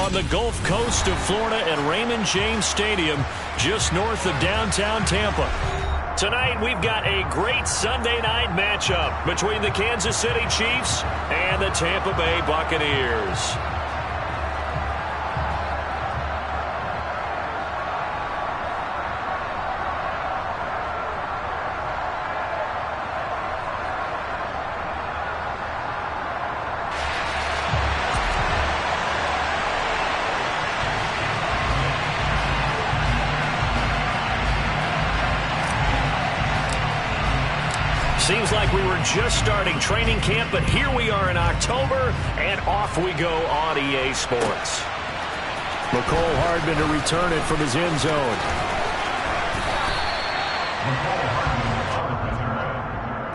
on the Gulf Coast of Florida at Raymond James Stadium, just north of downtown Tampa. Tonight, we've got a great Sunday night matchup between the Kansas City Chiefs and the Tampa Bay Buccaneers. Seems like we were just starting training camp, but here we are in October, and off we go on EA Sports. Mecole Hardman to return it from his end zone.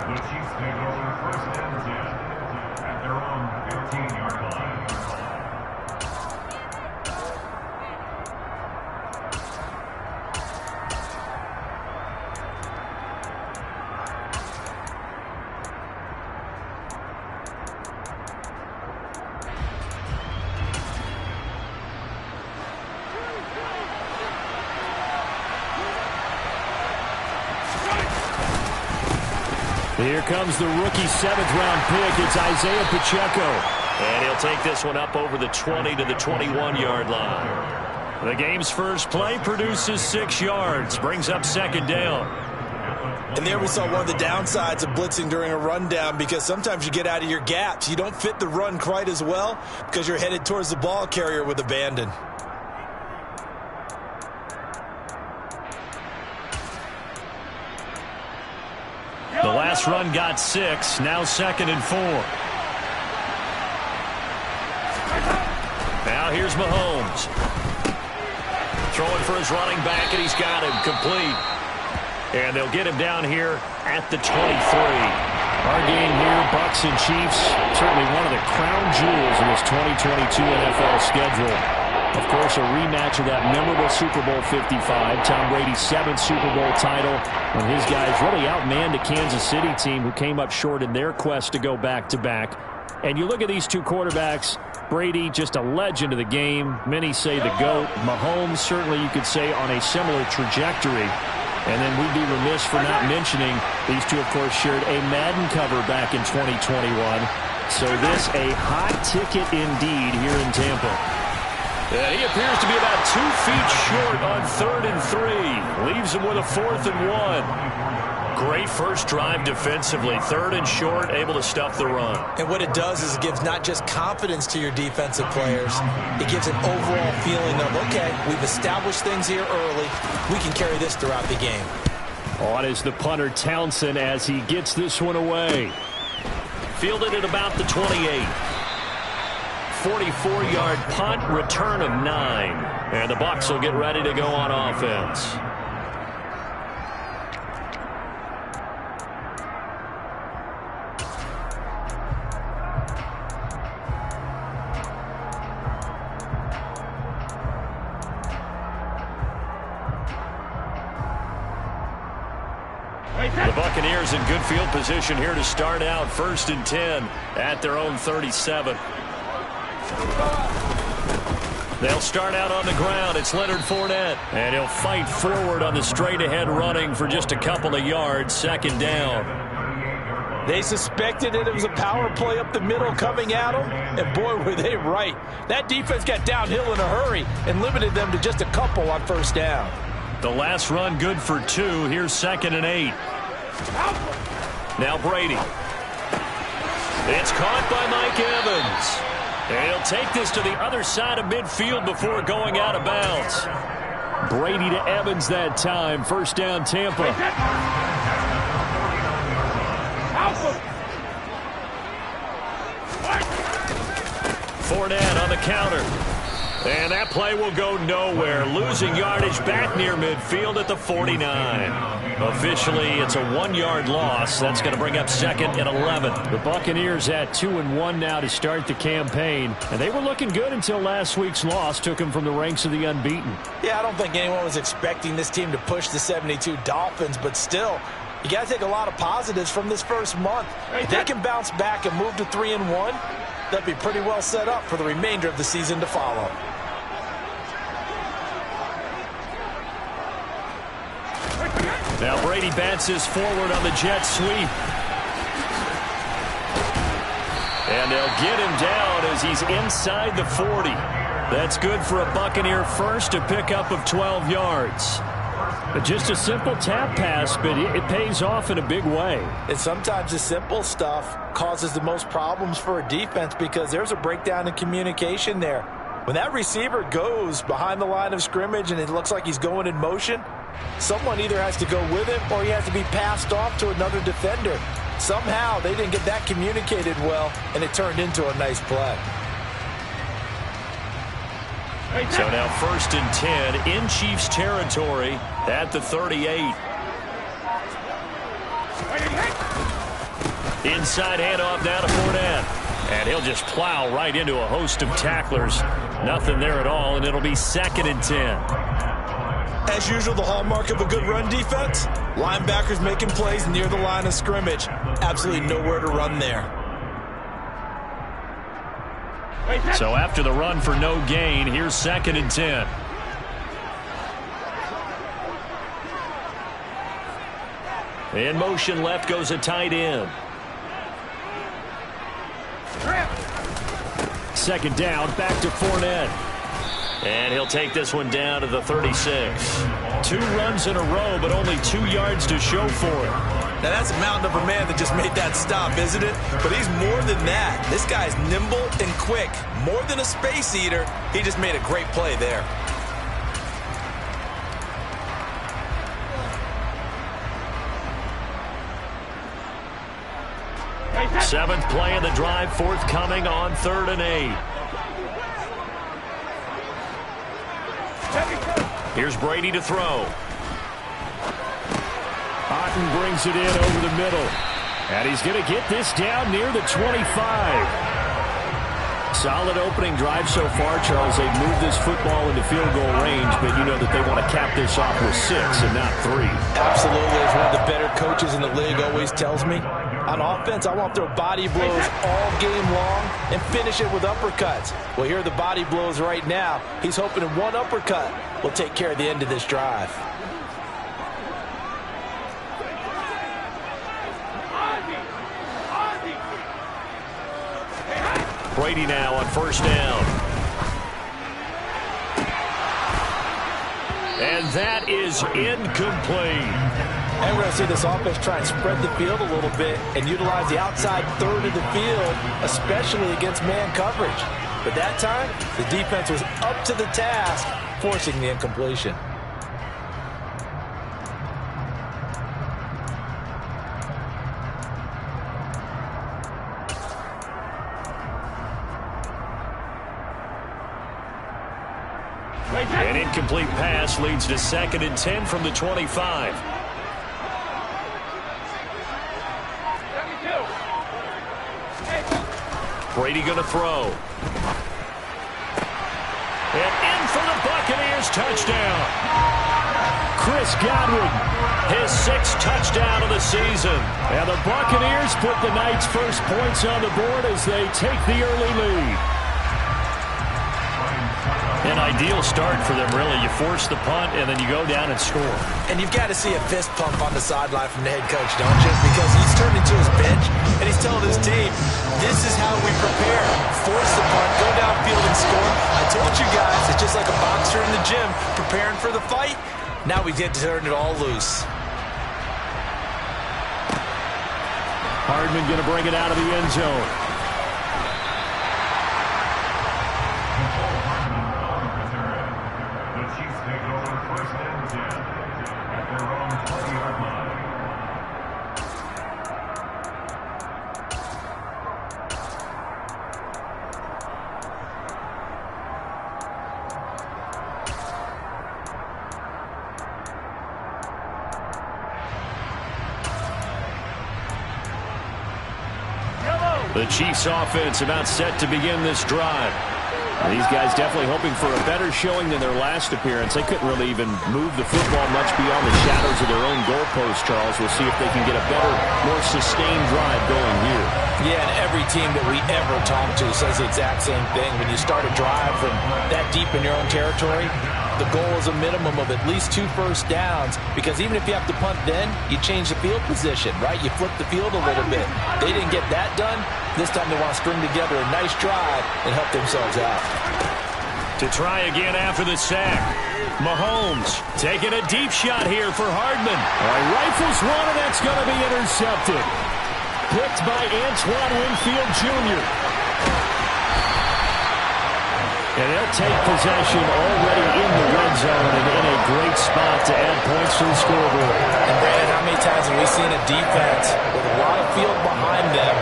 The Chiefs take over first and 10 at their own 15-yard line. Here comes the rookie seventh-round pick. It's Isaiah Pacheco. And he'll take this one up over the 20 to the 21-yard line. The game's first play produces 6 yards, brings up second down. And there we saw one of the downsides of blitzing during a rundown, because sometimes you get out of your gaps. You don't fit the run quite as well because you're headed towards the ball carrier with abandon. The last run got 6, now 2nd and 4. Now here's Mahomes. Throwing for his running back, and he's got him complete. And they'll get him down here at the 23. Our game here, Bucs and Chiefs, certainly one of the crown jewels in this 2022 NFL schedule. Of course, a rematch of that memorable Super Bowl 55, Tom Brady's 7th Super Bowl title, when his guys really outmanned a Kansas City team who came up short in their quest to go back-to-back. And you look at these two quarterbacks, Brady, just a legend of the game. Many say the GOAT. Mahomes, certainly you could say, on a similar trajectory. And then we'd be remiss for not mentioning these two, of course, shared a Madden cover back in 2021. So this a hot ticket indeed here in Tampa. And he appears to be about 2 feet short on 3rd and 3. Leaves him with a 4th and 1. Great first drive defensively. 3rd and short, able to stuff the run. And what it does is it gives not just confidence to your defensive players. It gives an overall feeling of, okay, we've established things here early. We can carry this throughout the game. On is the punter Townsend as he gets this one away. Fielded at about the 28. 44-yard punt, return of 9. And the Bucs will get ready to go on offense. The Buccaneers in good field position here to start out 1st and 10 at their own 37. They'll start out on the ground. It's Leonard Fournette. And he'll fight forward on the straight-ahead running for just a couple of yards. 2nd down. They suspected it was a power play up the middle coming at them. And boy, were they right. That defense got downhill in a hurry and limited them to just a couple on 1st down. The last run good for 2. Here's 2nd and 8. Now Brady. It's caught by Mike Evans. And he'll take this to the other side of midfield before going out of bounds. Brady to Evans that time. 1st down, Tampa. Fournette on the counter. And that play will go nowhere. Losing yardage back near midfield at the 49. Officially, it's a 1-yard loss. That's going to bring up 2nd and 11. The Buccaneers at 2-1 now to start the campaign. And they were looking good until last week's loss took them from the ranks of the unbeaten. Yeah, I don't think anyone was expecting this team to push the 72 Dolphins, but still, you got to take a lot of positives from this first month. If they can bounce back and move to 3-1, they'll be pretty well set up for the remainder of the season to follow. Now Brady bats his forward on the jet sweep. And they'll get him down as he's inside the 40. That's good for a Buccaneer first, a pickup of 12 yards. Just a simple tap pass, but it pays off in a big way. And sometimes the simple stuff causes the most problems for a defense because there's a breakdown in communication there. When that receiver goes behind the line of scrimmage and it looks like he's going in motion, someone either has to go with him or he has to be passed off to another defender. Somehow they didn't get that communicated well, and it turned into a nice play. So now 1st and 10 in Chiefs territory at the 38. Inside handoff now to Fournette. And he'll just plow right into a host of tacklers. Nothing there at all, and it'll be 2nd and 10. As usual, the hallmark of a good run defense, linebackers making plays near the line of scrimmage. Absolutely nowhere to run there. So after the run for no gain, here's 2nd and 10. In motion left goes a tight end. 2nd down, back to Fournette. And he'll take this one down to the 36. 2 runs in a row, but only 2 yards to show for it. Now that's a mountain of a man that just made that stop, isn't it? But he's more than that. This guy's nimble and quick. More than a space eater, he just made a great play there. Seventh play of the drive, forthcoming on 3rd and 8. Here's Brady to throw. Otten brings it in over the middle. And he's going to get this down near the 25. Solid opening drive so far, Charles. They've moved this football into field goal range, but you know that they want to cap this off with 6 and not 3. Absolutely. As one of the better coaches in the league always tells me, on offense, I want their body blows all game long and finish it with uppercuts. Well, here are the body blows right now. He's hoping in one uppercut will take care of the end of this drive. Brady now on 1st down. And that is incomplete. And we're going to see this offense try and spread the field a little bit and utilize the outside third of the field, especially against man coverage. But that time, the defense was up to the task, forcing the incompletion. An incomplete pass leads to 2nd and 10 from the 25. Brady going to throw. And in for the Buccaneers touchdown. Chris Godwin, his 6th touchdown of the season. And the Buccaneers put the Knights' first points on the board as they take the early lead. An ideal start for them, really. You force the punt, and then you go down and score. And you've got to see a fist pump on the sideline from the head coach, don't you? Because he's turned into his bench, and he's telling his team, this is how we prepare. Force the punt, go downfield and score. I told you guys, it's just like a boxer in the gym preparing for the fight. Now we get to turn it all loose. Hardman going to bring it out of the end zone. The Chiefs offense about set to begin this drive. These guys definitely hoping for a better showing than their last appearance. They couldn't really even move the football much beyond the shadows of their own goalpost, Charles. We'll see if they can get a better, more sustained drive going here. Yeah, and every team that we ever talk to says the exact same thing. When you start a drive from that deep in your own territory, the goal is a minimum of at least 2 first downs, because even if you have to punt then, you change the field position, right? You flip the field a little bit. They didn't get that done. This time they want to string together a nice drive and help themselves out. To try again after the sack. Mahomes taking a deep shot here for Hardman. Rifles one, and that's going to be intercepted. Picked by Antoine Winfield Jr. And they'll take possession already in the red zone and in a great spot to add points to the scoreboard. And Brandon, how many times have we seen a defense with a lot of field behind them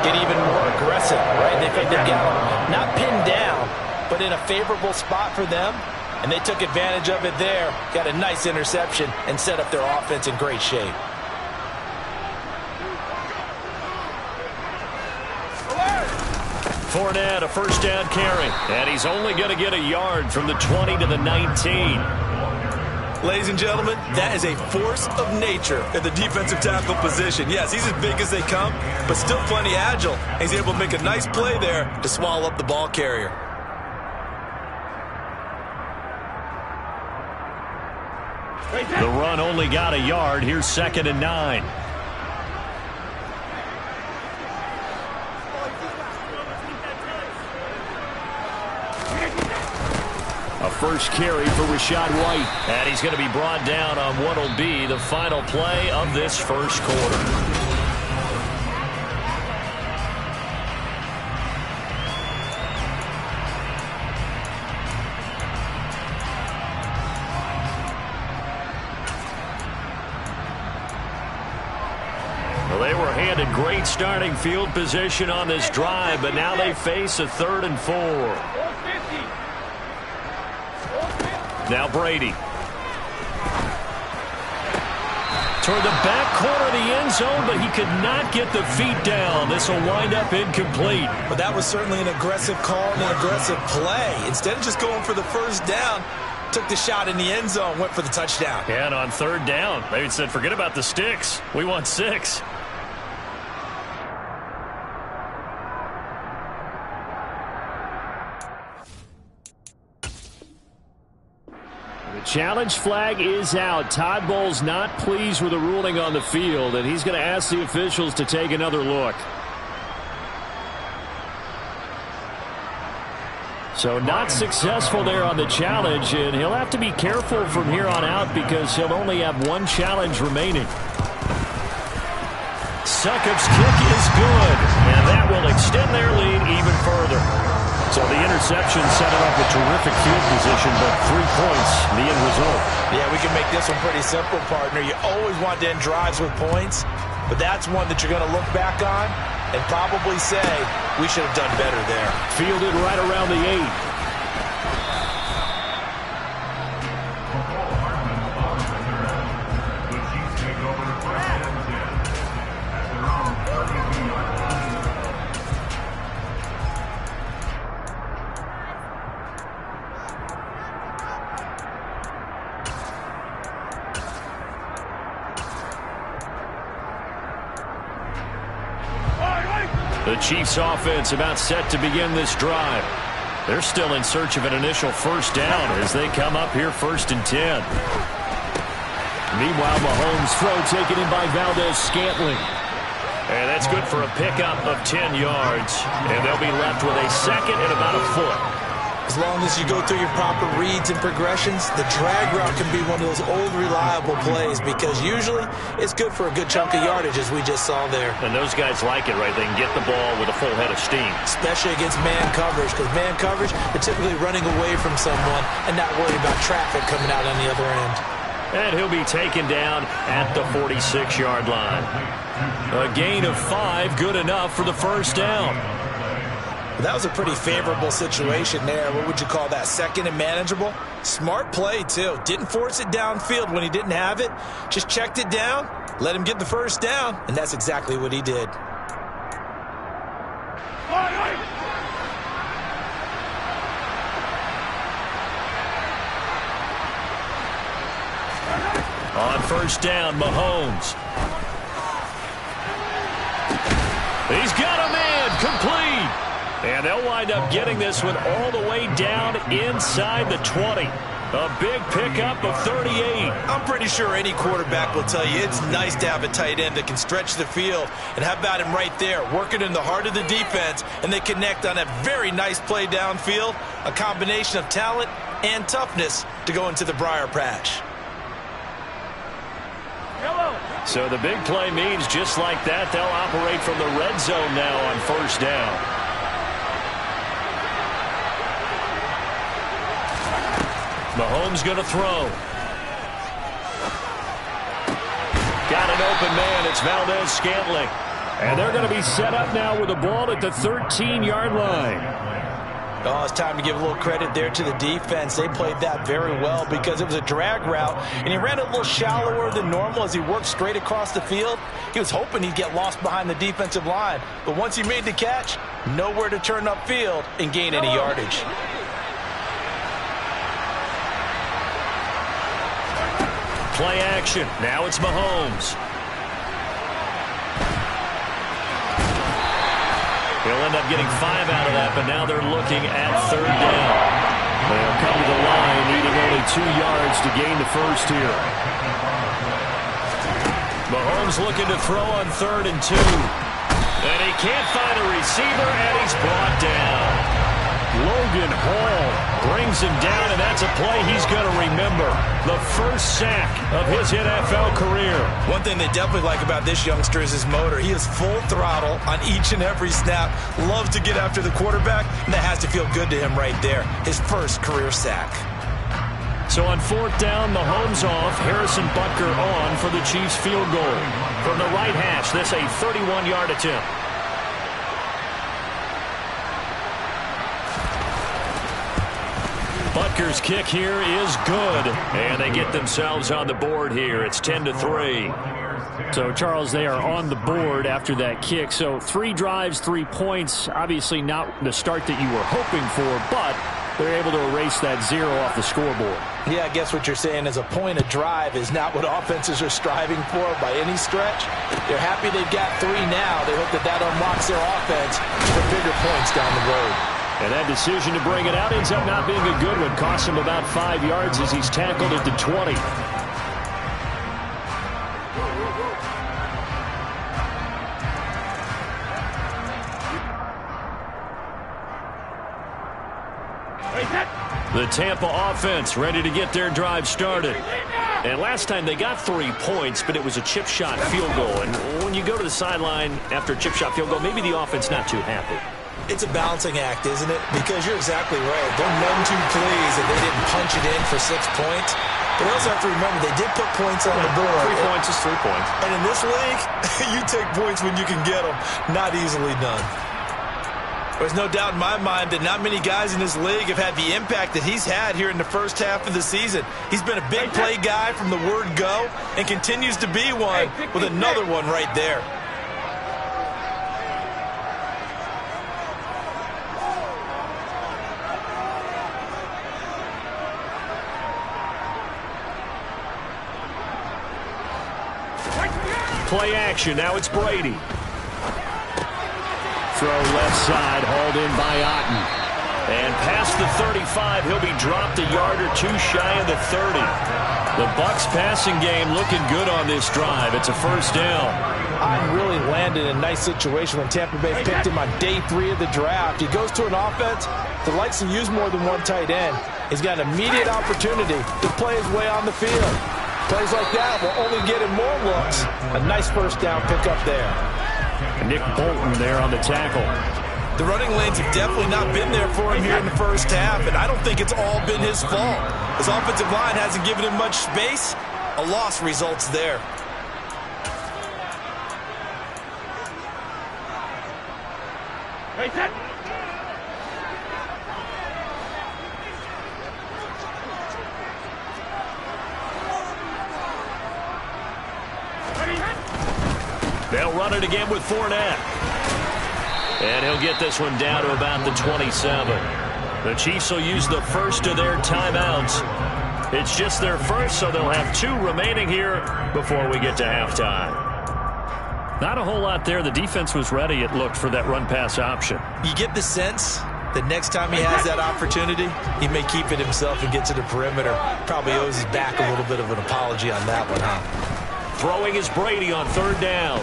get even more aggressive, right? They think they've got them not pinned down, but in a favorable spot for them, and they took advantage of it there, got a nice interception, and set up their offense in great shape. Fournette, a first down carry, and he's only going to get a yard from the 20 to the 19. Ladies and gentlemen, that is a force of nature at the defensive tackle position. Yes, he's as big as they come, but still plenty agile. He's able to make a nice play there to swallow up the ball carrier. The run only got a yard. Here's 2nd and 9. A first carry for Rachaad White. And he's going to be brought down on what will be the final play of this first quarter. They were handed great starting field position on this drive, but now they face a 3rd and 4. Now Brady. Toward the back corner of the end zone, but he could not get the feet down. This will wind up incomplete. But that was certainly an aggressive call and an aggressive play. Instead of just going for the first down, took the shot in the end zone, went for the touchdown. And on 3rd down, they said, forget about the sticks. We want 6. Challenge flag is out. Todd Bowles not pleased with the ruling on the field, and he's going to ask the officials to take another look. So not successful there on the challenge, and he'll have to be careful from here on out because he'll only have 1 challenge remaining. Sukup's kick is good, and that will extend their lead even further. So the interception set it up with terrific field position, but 3 points, the end result. Yeah, we can make this one pretty simple, partner. You always want to end drives with points, but that's one that you're going to look back on and probably say, we should have done better there. Fielded right around the 8. The Chiefs take over 1st and 10 at their own 32-yard line. The Chiefs offense about set to begin this drive. They're still in search of an initial first down as they come up here 1st and 10. Meanwhile, Mahomes' throw taken in by Valdes-Scantling. And that's good for a pickup of 10 yards. And they'll be left with a 2nd and about a foot. As long as you go through your proper reads and progressions, the drag route can be one of those old reliable plays because usually it's good for a good chunk of yardage as we just saw there. And those guys like it, right? They can get the ball with a full head of steam. Especially against man coverage, because man coverage, they're typically running away from someone and not worried about traffic coming out on the other end. And he'll be taken down at the 46-yard line. A gain of 5, good enough for the first down. That was a pretty favorable situation there. What would you call that? 2nd and manageable? Smart play, too. Didn't force it downfield when he didn't have it. Just checked it down, let him get the first down, and that's exactly what he did. On 1st down, Mahomes. He's got a man, complete. And they'll wind up getting this one all the way down inside the 20. A big pickup of 38. I'm pretty sure any quarterback will tell you it's nice to have a tight end that can stretch the field. And how about him right there, working in the heart of the defense, and they connect on a very nice play downfield, a combination of talent and toughness to go into the briar patch. So the big play means just like that, they'll operate from the red zone now on first down. Mahomes going to throw. Got an open man. It's Valdez-Scantling. And they're going to be set up now with the ball at the 13-yard line. Oh, it's time to give a little credit there to the defense. They played that very well because it was a drag route, and he ran it a little shallower than normal as he worked straight across the field. He was hoping he'd get lost behind the defensive line, but once he made the catch, nowhere to turn upfield and gain any yardage. Play action. Now it's Mahomes. He'll end up getting 5 out of that, but now they're looking at third down. They'll come to the line, needing only 2 yards to gain the first here. Mahomes looking to throw on 3rd and 2. And he can't find a receiver, and he's brought down. Logan Hall brings him down, and that's a play he's going to remember. The first sack of his NFL career. One thing they definitely like about this youngster is his motor. He is full throttle on each and every snap. Loves to get after the quarterback, and that has to feel good to him right there. His first career sack. So on 4th down, Mahomes off, Harrison Butker on for the Chiefs field goal. From the right hash, this a 31-yard attempt. Butker's kick here is good, and they get themselves on the board here. It's 10-3. So, Charles, they are on the board after that kick. So 3 drives, 3 points. Obviously not the start that you were hoping for, but they're able to erase that 0 off the scoreboard. Yeah, I guess what you're saying is a point a drive is not what offenses are striving for by any stretch. They're happy they've got 3 now. They hope that that unlocks their offense for bigger points down the road. And that decision to bring it out ends up not being a good one. Costs him about 5 yards as he's tackled at the 20. The Tampa offense ready to get their drive started. And last time they got 3 points, but it was a chip shot field goal. And when you go to the sideline after a chip shot field goal, maybe the offense not too happy. It's a balancing act, isn't it? Because you're exactly right. They're none too pleased that they didn't punch it in for 6 points. But also have to remember, they did put points on the board. 3 points is 3 points. And in this league, you take points when you can get them. Not easily done. There's no doubt in my mind that not many guys in this league have had the impact that he's had here in the first half of the season. He's been a big play guy from the word go and continues to be one with another one right there. Play action. Now it's Brady. Throw left side, hauled in by Otten. And past the 35, he'll be dropped a yard or 2 shy of the 30. The Bucs passing game looking good on this drive. It's a first down. Otten really landed in a nice situation when Tampa Bay picked him on day 3 of the draft. He goes to an offense that likes to use more than one tight end. He's got an immediate opportunity to play his way on the field. Plays like that will only get him more looks. A nice first down pickup there. Nick Bolton there on the tackle. The running lanes have definitely not been there for him here in the first half, and I don't think it's all been his fault. His offensive line hasn't given him much space. A loss results there. They'll run it again with Fournette. And he'll get this one down to about the 27. The Chiefs will use the first of their timeouts. It's just their first, so they'll have 2 remaining here before we get to halftime. Not a whole lot there. The defense was ready, it looked, for that run-pass option. You get the sense The next time he has that opportunity, he may keep it himself and get to the perimeter. Probably owes his back a little bit of an apology on that one, huh? Throwing is Brady on 3rd down.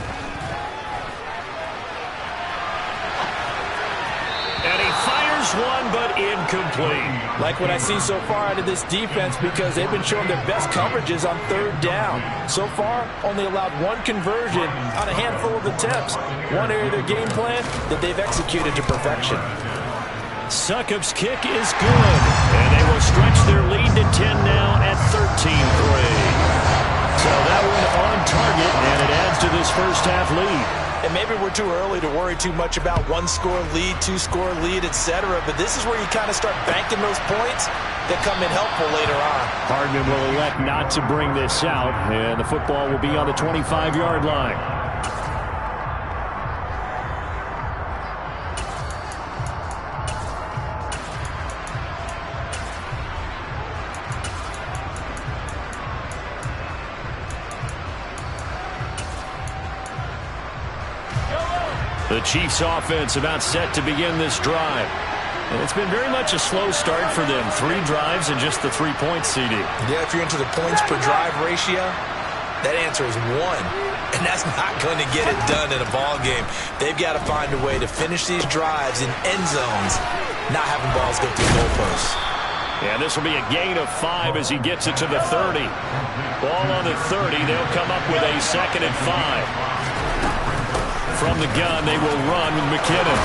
And he fires one, but incomplete. Like what I see so far out of this defense, because they've been showing their best coverages on 3rd down. So far, only allowed 1 conversion on a handful of attempts. One area of their game plan that they've executed to perfection. Succop's kick is good. And they will stretch their lead to 10 now at 13-3. So that one on target, and it adds to this first half lead. And maybe we're too early to worry too much about 1-score lead, 2-score lead, etc. But this is where you kind of start banking those points that come in helpful later on. Hardman will elect not to bring this out, and the football will be on the 25-yard line. The Chiefs offense about set to begin this drive. And it's been very much a slow start for them. 3 drives and just the 3 points, CD. Yeah, if you're into the points per drive ratio, that answer is 1. And that's not going to get it done in a ball game. They've got to find a way to finish these drives in end zones, not having balls go through goalposts. And this will be a gain of 5 as he gets it to the 30. Ball on the 30. They'll come up with a 2nd and 5. From the gun, they will run with McKinnon.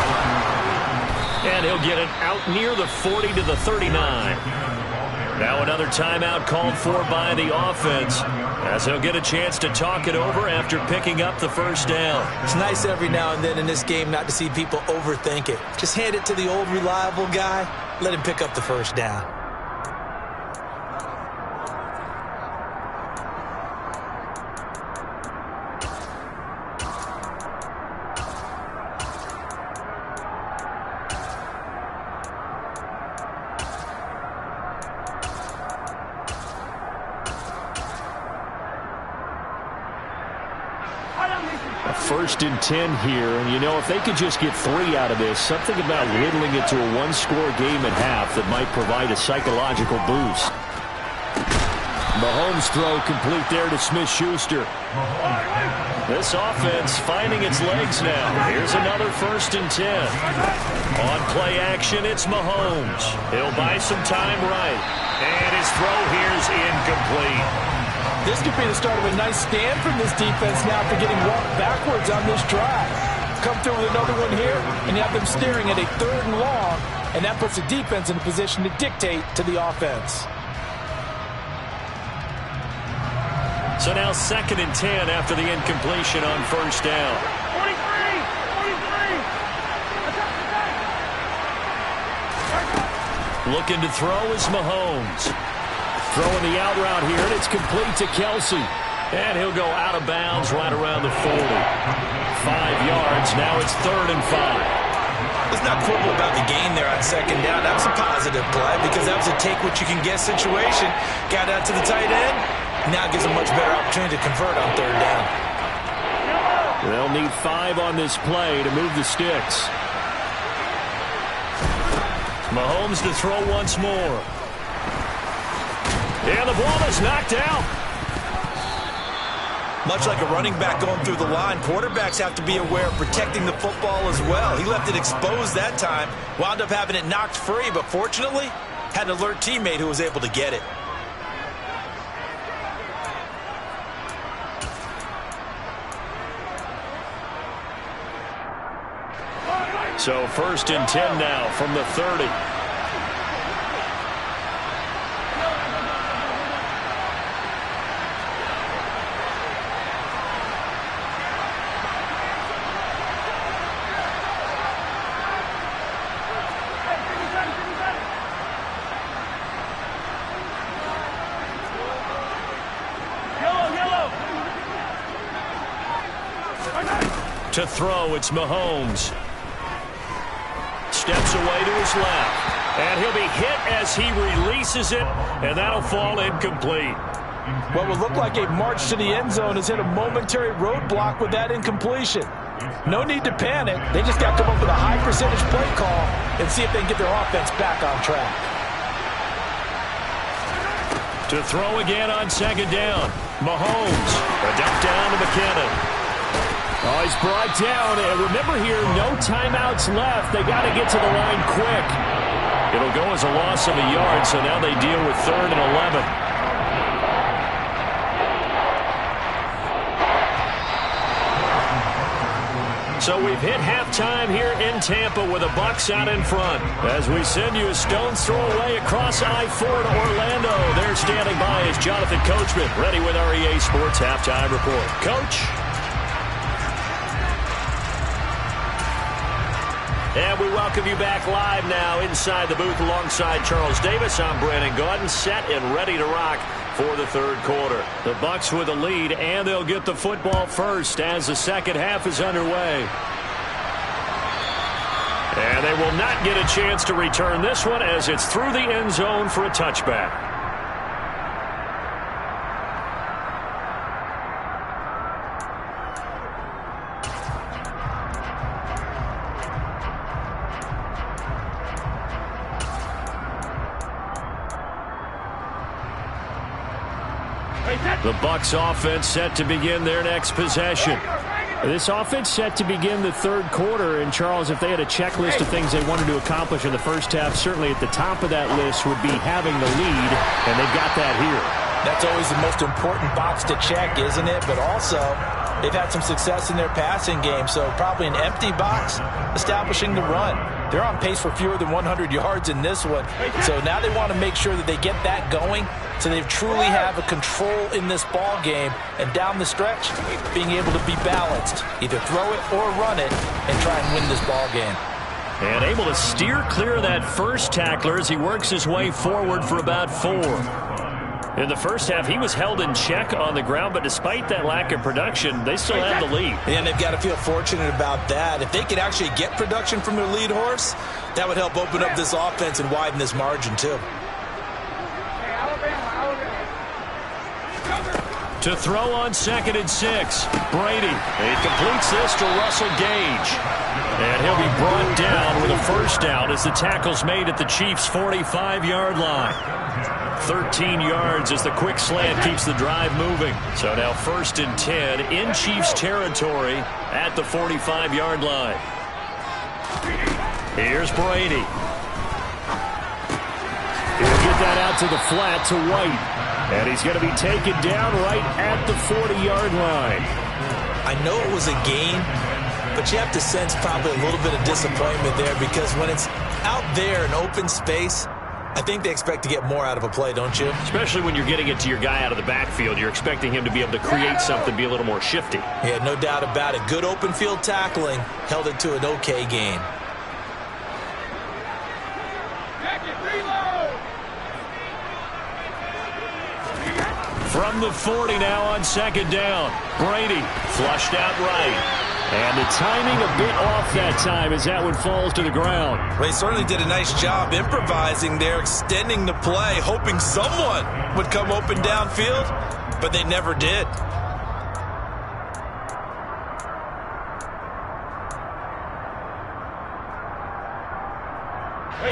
And he'll get it out near the 40 to the 39. Now another timeout called for by the offense, as he'll get a chance to talk it over after picking up the first down. It's nice every now and then in this game not to see people overthink it. Just hand it to the old reliable guy. Let him pick up the first down. First and 10 here, and you know, if they could just get 3 out of this, something about whittling it to a 1-score game at half that might provide a psychological boost. Mahomes throw complete there to Smith-Schuster. This offense finding its legs now. Here's another 1st and 10. On play action, it's Mahomes. He'll buy some time right. And his throw here's incomplete. This could be the start of a nice stand from this defense now after getting walked backwards on this drive. Come through with another one here, and you have them staring at a 3rd and long, and that puts the defense in a position to dictate to the offense. So now 2nd and 10 after the incompletion on 1st down. 43. Looking to throw is Mahomes. Throwing the out route here, and it's complete to Kelsey. And he'll go out of bounds right around the 40. 5 yards, now it's 3rd and 5. Let's not quibble about the gain there on 2nd down. That was a positive play because that was a take-what-you-can-get situation. Got out to the tight end. Now gives a much better opportunity to convert on 3rd down. They'll need 5 on this play to move the sticks. Mahomes to throw once more. And the ball is knocked out. Much like a running back going through the line, quarterbacks have to be aware of protecting the football as well. He left it exposed that time, wound up having it knocked free, but fortunately, had an alert teammate who was able to get it. So 1st and 10 now from the 30. To throw, it's Mahomes. Steps away to his left. And he'll be hit as he releases it, and that'll fall incomplete. What will look like a march to the end zone has hit a momentary roadblock with that incompletion. No need to panic. They just got to come up with a high percentage play call and see if they can get their offense back on track. To throw again on second down. Mahomes. A dump down to McKinnon. Oh, he's brought down. And remember here, no timeouts left. They got to get to the line quick. It'll go as a loss of a yard, so now they deal with 3rd and 11. So we've hit halftime here in Tampa with the Bucs out in front. As we send you a stone's throw away across I-4 to Orlando. There standing by is Jonathan Coachman, ready with our EA Sports Halftime Report. Coach. And we welcome you back live now inside the booth alongside Charles Davis. I'm Brandon Gaudin, set and ready to rock for the third quarter. The Bucs with the lead, and they'll get the football first as the second half is underway. And they will not get a chance to return this one as it's through the end zone for a touchback. The Bucs offense set to begin their next possession. This offense set to begin the third quarter. And, Charles, if they had a checklist of things they wanted to accomplish in the first half, certainly at the top of that list would be having the lead, and they've got that here. That's always the most important box to check, isn't it? But also, they've had some success in their passing game, so probably an empty box establishing the run. They're on pace for fewer than 100 yards in this one. So now they want to make sure that they get that going so they truly have a control in this ball game. And down the stretch, being able to be balanced. Either throw it or run it and try and win this ball game. And able to steer clear of that first tackler as he works his way forward for about 4. In the first half, he was held in check on the ground, but despite that lack of production, they still had the lead. And they've got to feel fortunate about that. If they could actually get production from their lead horse, that would help open up this offense and widen this margin, too. To throw on 2nd and 6, Brady. He completes this to Russell Gage. And he'll be brought down with a first down as the tackle's made at the Chiefs' 45-yard line. 13 yards as the quick slant keeps the drive moving. So now 1st and 10 in Chiefs territory at the 45-yard line. Here's Brady. He'll get that out to the flat to White. And he's going to be taken down right at the 40-yard line. I know it was a gain, but you have to sense probably a little bit of disappointment there because when it's out there in open space, I think they expect to get more out of a play, don't you? Especially when you're getting it to your guy out of the backfield. You're expecting him to be able to create something, be a little more shifty. Yeah, no doubt about it. Good open field tackling held it to an okay gain. From the 40 now on 2nd down. Brady flushed out right. And the timing a bit off that time as that one falls to the ground. Well, they certainly did a nice job improvising there, extending the play, hoping someone would come open downfield, but they never did.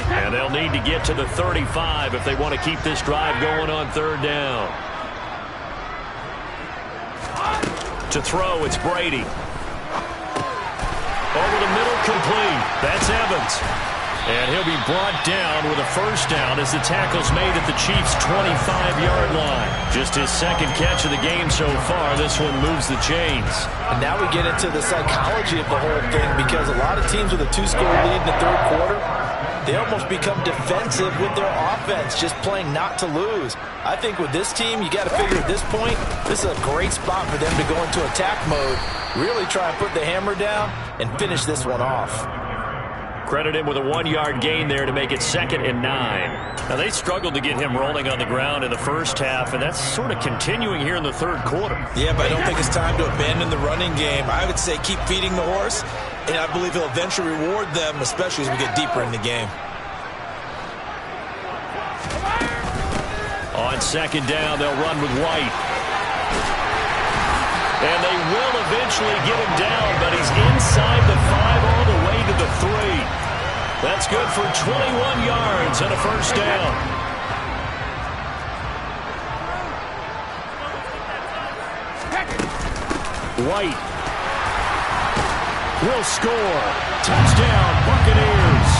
And they'll need to get to the 35 if they want to keep this drive going on 3rd down. To throw, it's Brady. Over the middle, complete. That's Evans. And he'll be brought down with a first down as the tackle's made at the Chiefs' 25-yard line. Just his second catch of the game so far. This one moves the chains. And now we get into the psychology of the whole thing because a lot of teams with a 2-score lead in the third quarter, they almost become defensive with their offense, just playing not to lose. I think with this team, you got to figure at this point, this is a great spot for them to go into attack mode, really try and put the hammer down and finish this one off. Credit him with a 1-yard gain there to make it 2nd and 9. Now, they struggled to get him rolling on the ground in the first half, and that's sort of continuing here in the third quarter. Yeah, but I don't think it's time to abandon the running game. I would say keep feeding the horse, and I believe he'll eventually reward them, especially as we get deeper in the game. On 2nd down, they'll run with White. And they will eventually get him down, but he's inside the 5 all the way to the 3. That's good for 21 yards and a first down. White will score. Touchdown, Buccaneers.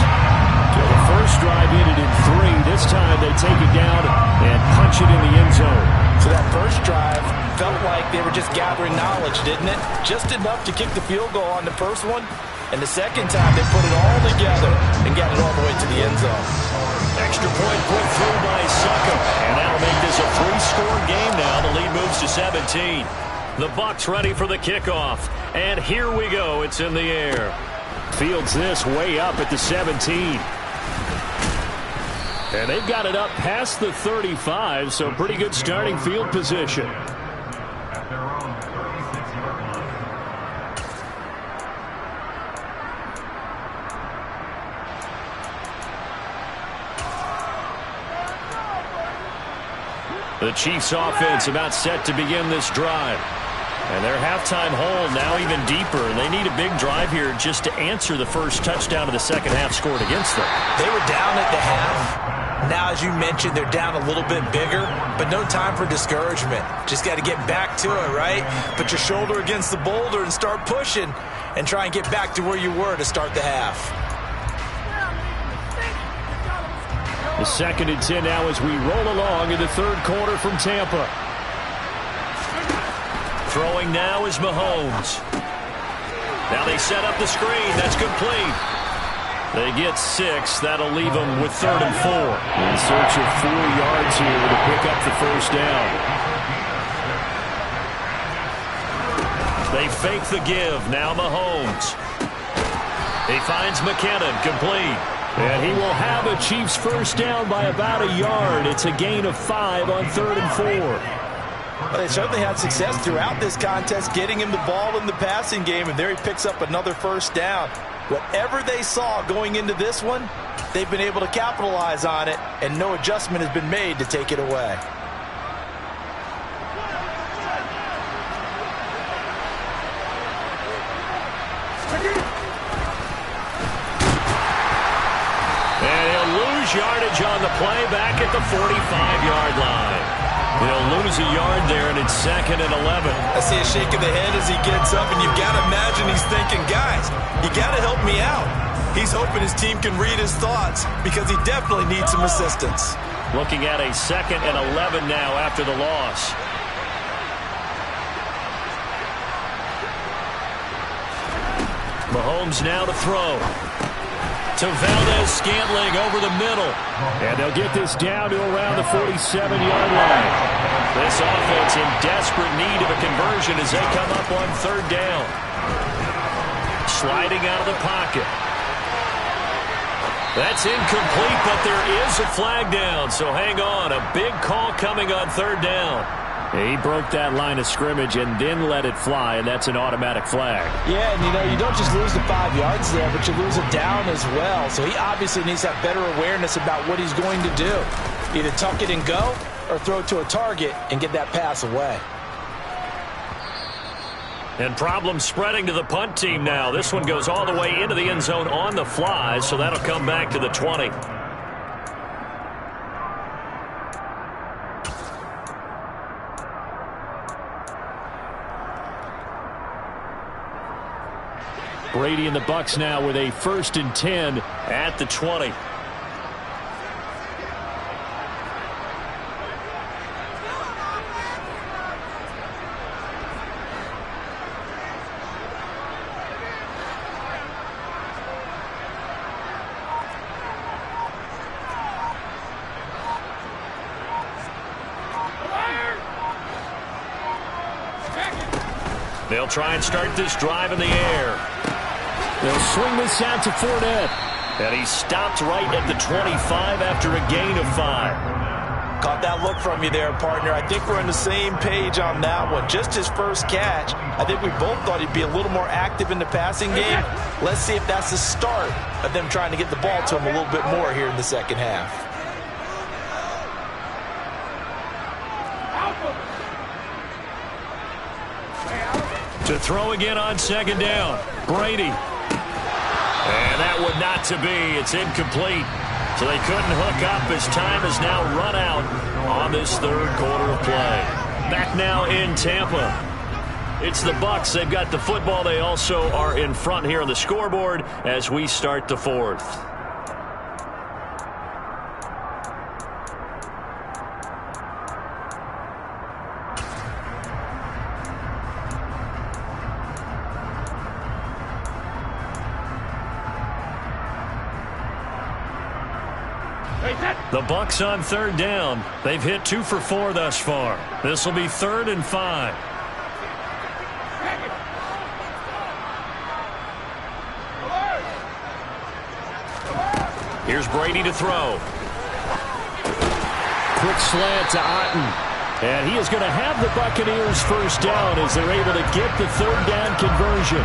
So the first drive ended in 3. This time they take it down and punch it in the end zone. So that first drive felt like they were just gathering knowledge, didn't it? Just enough to kick the field goal on the first one. And the second time they put it all together and got it all the way to the end zone. Extra point put through by Succop. And that'll make this a 3-score game now. The lead moves to 17. The Bucs ready for the kickoff. And here we go. It's in the air. Fields this way up at the 17. And they've got it up past the 35, so pretty good starting field position. At their own 36-yard line. The Chiefs offense about set to begin this drive. And their halftime hole now even deeper. They need a big drive here just to answer the first touchdown of the second half scored against them. They were down at the half. Now, as you mentioned, they're down a little bit bigger, but no time for discouragement. Just got to get back to it, right? Put your shoulder against the boulder and start pushing and try and get back to where you were to start the half. The 2nd and 10 now as we roll along in the third quarter from Tampa. Throwing now is Mahomes. Now they set up the screen. That's complete. They get 6. That'll leave them with 3rd and 4. In search of 4 yards here to pick up the first down. They fake the give. Now Mahomes. He finds McKinnon. Complete. And he will have a Chiefs first down by about a yard. It's a gain of 5 on 3rd and 4. Well, they certainly had success throughout this contest getting him the ball in the passing game, and there he picks up another first down. Whatever they saw going into this one, they've been able to capitalize on it, and no adjustment has been made to take it away. And he'll lose yardage on the play back at the 45-yard line. He'll lose a yard there, and it's 2nd and 11. I see a shake of the head as he gets up, and you've got to imagine he's thinking, guys, you got to help me out. He's hoping his team can read his thoughts because he definitely needs some assistance. Looking at a 2nd and 11 now after the loss. Mahomes now to throw. To Valdez-Scantling over the middle. And they'll get this down to around the 47-yard line. This offense in desperate need of a conversion as they come up on 3rd down. Sliding out of the pocket. That's incomplete, but there is a flag down, so hang on. A big call coming on 3rd down. He broke that line of scrimmage and then let it fly, and that's an automatic flag. Yeah, and you don't just lose the 5 yards there, but you lose it down as well. So he obviously needs to have better awareness about what he's going to do. Either tuck it and go or throw it to a target and get that pass away. And problems spreading to the punt team now. This one goes all the way into the end zone on the fly, so that'll come back to the 20. Brady and the Bucs now with a 1st and 10 at the 20. They'll try and start this drive in the air. They'll swing this out to Fournette. And he stopped right at the 25 after a gain of 5. Caught that look from you there, partner. I think we're on the same page on that one. Just his first catch. I think we both thought he'd be a little more active in the passing game. Let's see if that's the start of them trying to get the ball to him a little bit more here in the second half. To throw again on second down. Brady. And that would not to be. It's incomplete. So they couldn't hook up as time has now run out on this third quarter of play. Back now in Tampa. It's the Bucs. They've got the football. They also are in front here on the scoreboard as we start the fourth. The Bucs on third down. They've hit 2 for 4 thus far. This will be 3rd and 5. Here's Brady to throw. Quick slant to Otten. And he is going to have the Buccaneers first down as they're able to get the third down conversion.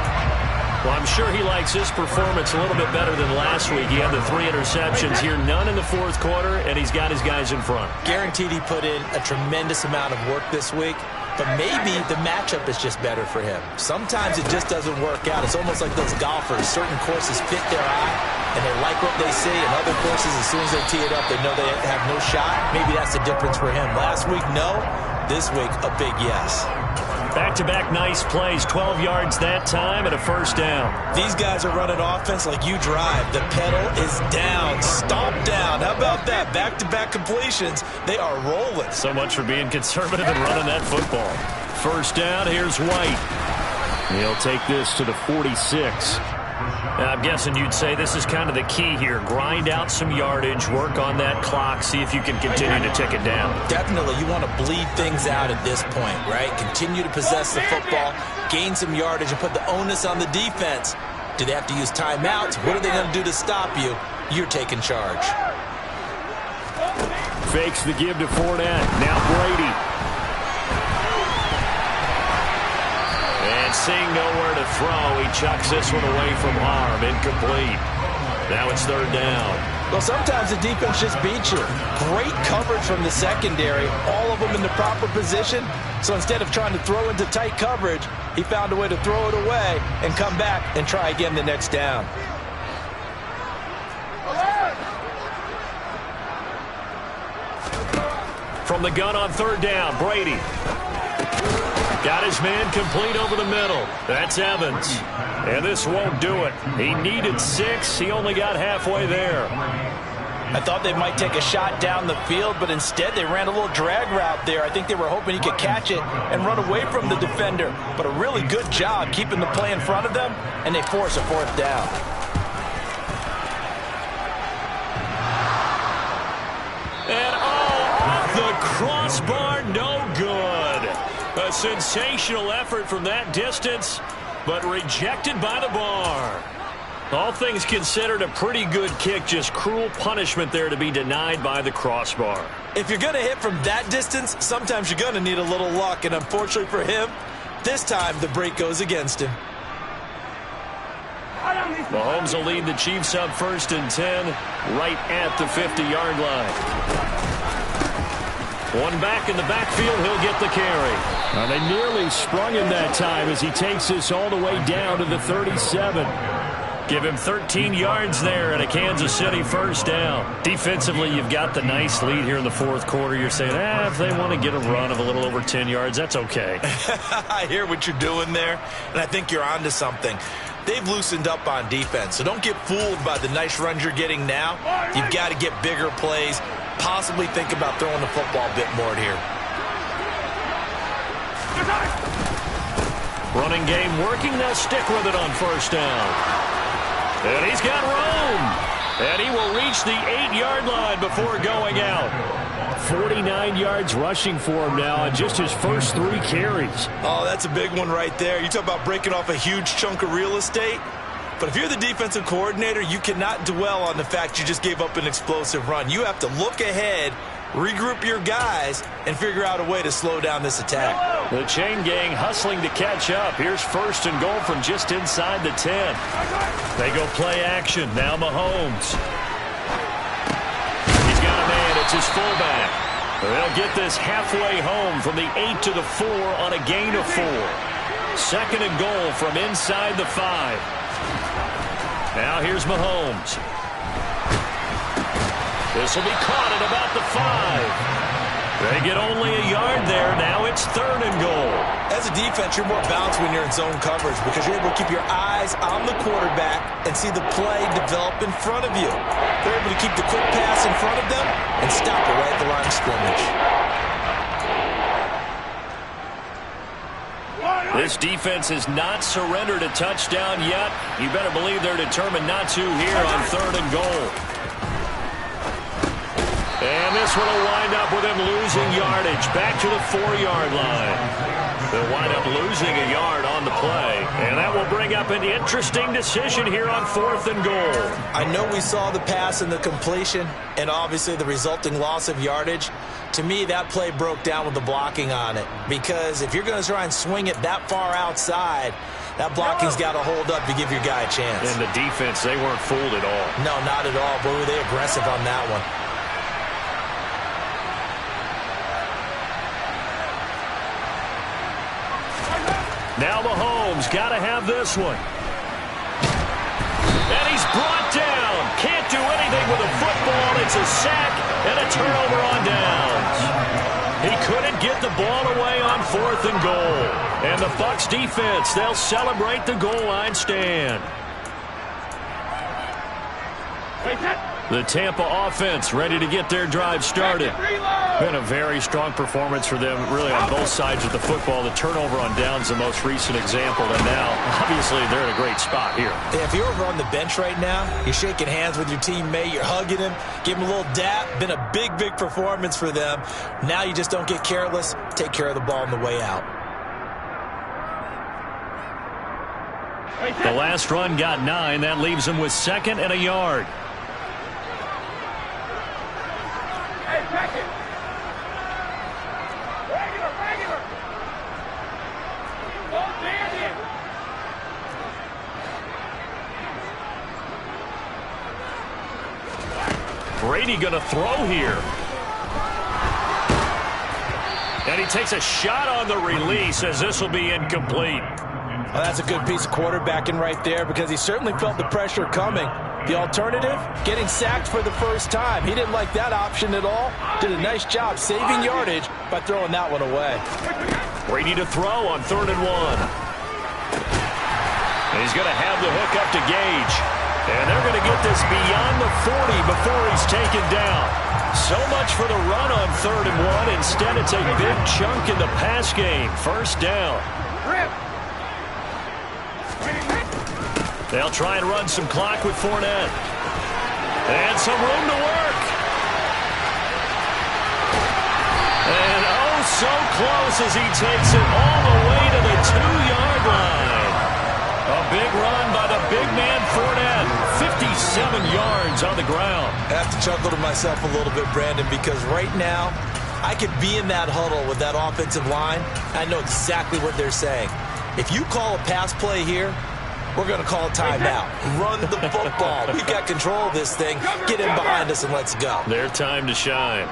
Well, I'm sure he likes his performance a little bit better than last week. He had the 3 interceptions here, none in the fourth quarter, and he's got his guys in front. Guaranteed he put in a tremendous amount of work this week, but maybe the matchup is just better for him. Sometimes it just doesn't work out. It's almost like those golfers. Certain courses fit their eye, and they like what they see, and other courses, as soon as they tee it up, they know they have no shot. Maybe that's the difference for him. Last week, no. This week, a big yes. Back-to-back nice plays, 12 yards that time and a first down. These guys are running offense like you drive. The pedal is down, stomp down. How about that? Back-to-back completions. They are rolling. So much for being conservative and running that football. First down, here's White. He'll take this to the 46. I'm guessing you'd say this is kind of the key here. Grind out some yardage, work on that clock, see if you can continue to tick it down. Definitely. You want to bleed things out at this point, right? Continue to possess the football, gain some yardage, and put the onus on the defense. Do they have to use timeouts? What are they going to do to stop you? You're taking charge. Fakes the give to Fournette. Now Brady. And seeing nowhere to throw, he chucks this one away from harm. Incomplete. Now it's third down. Well, sometimes the defense just beats you. Great coverage from the secondary, all of them in the proper position. So instead of trying to throw into tight coverage, he found a way to throw it away and come back and try again the next down. From the gun on third down, Brady. Got his man complete over the middle. That's Evans. And this won't do it. He needed 6. He only got halfway there. I thought they might take a shot down the field, but instead they ran a little drag route there. I think they were hoping he could catch it and run away from the defender. But a really good job keeping the play in front of them, and they force a fourth down. And off the crossbar, no good. A sensational effort from that distance, but rejected by the bar. All things considered, a pretty good kick. Just cruel punishment there to be denied by the crossbar. If you're going to hit from that distance, sometimes you're going to need a little luck. And unfortunately for him, this time the break goes against him. Mahomes will lead the Chiefs up 1st and 10 right at the 50-yard line. One back in the backfield, he'll get the carry. They nearly sprung him that time as he takes this all the way down to the 37. Give him 13 yards there and a Kansas City first down. Defensively, you've got the nice lead here in the fourth quarter. You're saying, if they want to get a run of a little over 10 yards, that's okay. I hear what you're doing there, and I think you're onto something. They've loosened up on defense, so don't get fooled by the nice runs you're getting now. You've got to get bigger plays. Possibly think about throwing the football a bit more here. Running game working. They'll stick with it on first down. And he's got room. And he will reach the 8-yard line before going out. 49 yards rushing for him now on just his first 3 carries. Oh, that's a big one right there. You talk about breaking off a huge chunk of real estate. But if you're the defensive coordinator, you cannot dwell on the fact you just gave up an explosive run. You have to look ahead, regroup your guys, and figure out a way to slow down this attack. The chain gang hustling to catch up. Here's 1st and goal from just inside the 10. They go play action. Now Mahomes. He's got a man. It's his fullback. They'll get this halfway home from the 8 to the 4 on a gain of 4. 2nd and goal from inside the 5. Now here's Mahomes. This will be caught at about the 5. They get only a yard there. Now it's 3rd and goal. As a defense, you're more balanced when you're in zone coverage because you're able to keep your eyes on the quarterback and see the play develop in front of you. They're able to keep the quick pass in front of them and stop it right at the line of scrimmage. This defense has not surrendered a touchdown yet. You better believe they're determined not to here on 3rd and goal. And this one will wind up with him losing yardage. Back to the 4-yard line. They'll wind up losing a yard on the play. And that will bring up an interesting decision here on 4th and goal. I know we saw the pass and the completion and obviously the resulting loss of yardage. To me, that play broke down with the blocking on it. Because if you're going to try and swing it that far outside, that blocking's got to hold up to give your guy a chance. And the defense, they weren't fooled at all. No, not at all. Boy, were they aggressive on that one. Now Mahomes got to have this one. And he's brought down. Can't do anything with a football. It's a sack and a turnover on downs. He couldn't get the ball away on 4th and goal. And the Bucs defense, they'll celebrate the goal line stand. The Tampa offense ready to get their drive started. Been a very strong performance for them, really, on both sides of the football. The turnover on downs, the most recent example. And now, obviously, they're in a great spot here. Yeah, if you're over on the bench right now, you're shaking hands with your teammate, you're hugging him, give him a little dap. Been a big, big performance for them. Now you just don't get careless. Take care of the ball on the way out. The last run got 9. That leaves him with 2nd and a yard. Brady going to throw here. And he takes a shot on the release as this will be incomplete. Well, that's a good piece of quarterbacking right there because he certainly felt the pressure coming. The alternative, getting sacked for the first time. He didn't like that option at all. Did a nice job saving yardage by throwing that one away. Brady to throw on 3rd and 1. And he's going to have the hook up to Gage. And they're going to get this beyond the 40 before he's taken down. So much for the run on 3rd and 1. Instead, it's a big chunk in the pass game. First down. They'll try and run some clock with Fournette. And some room to work. And oh, so close as he takes it all the way to the 2-yard line. A big run by the big man Fournette. 57 yards on the ground. I have to chuckle to myself a little bit, Brandon, because right now I could be in that huddle with that offensive line. I know exactly what they're saying. If you call a pass play here, we're going to call a timeout. Run the football. We've got control of this thing. Get in behind us and let's go. Their time to shine.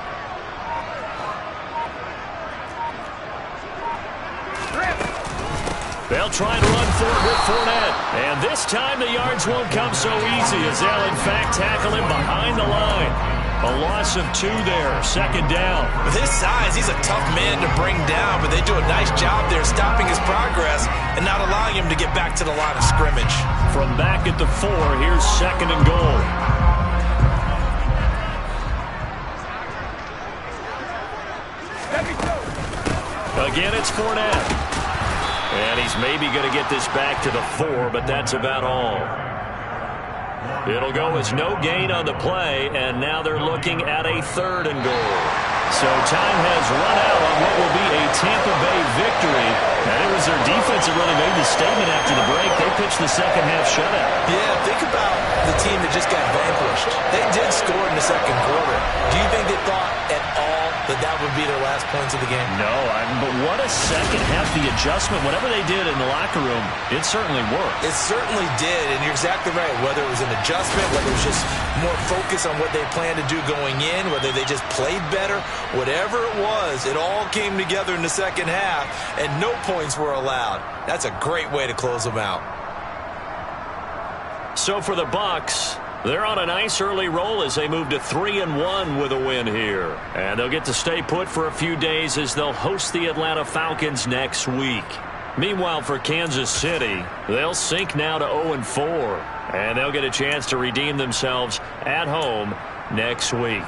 They'll try and run for it with Fournette. And this time the yards won't come so easy as they'll, in fact, tackle him behind the line. A loss of 2 there, 2nd down. With his size, he's a tough man to bring down, but they do a nice job there stopping his progress and not allowing him to get back to the line of scrimmage. From back at the 4, here's 2nd and goal. Again, it's Fournette. And he's maybe going to get this back to the 4, but that's about all. It'll go as no gain on the play, and now they're looking at a 3rd and goal. So time has run out on what will be a Tampa Bay victory. And it was their defense that really made the statement after the break. They pitched the second-half shutout. Yeah, think about the team that just got vanquished. They did score in the 2nd quarter. Do you think they thought at all that would be their last points of the game. No, but what a second half. The adjustment, whatever they did in the locker room, it certainly worked. It certainly did, and you're exactly right. Whether it was an adjustment, whether it was just more focus on what they planned to do going in, whether they just played better, whatever it was, it all came together in the second half, and no points were allowed. That's a great way to close them out. So for the Bucks, they're on a nice early roll as they move to 3-1 with a win here. And they'll get to stay put for a few days as they'll host the Atlanta Falcons next week. Meanwhile, for Kansas City, they'll sink now to 0-4. And they'll get a chance to redeem themselves at home next week.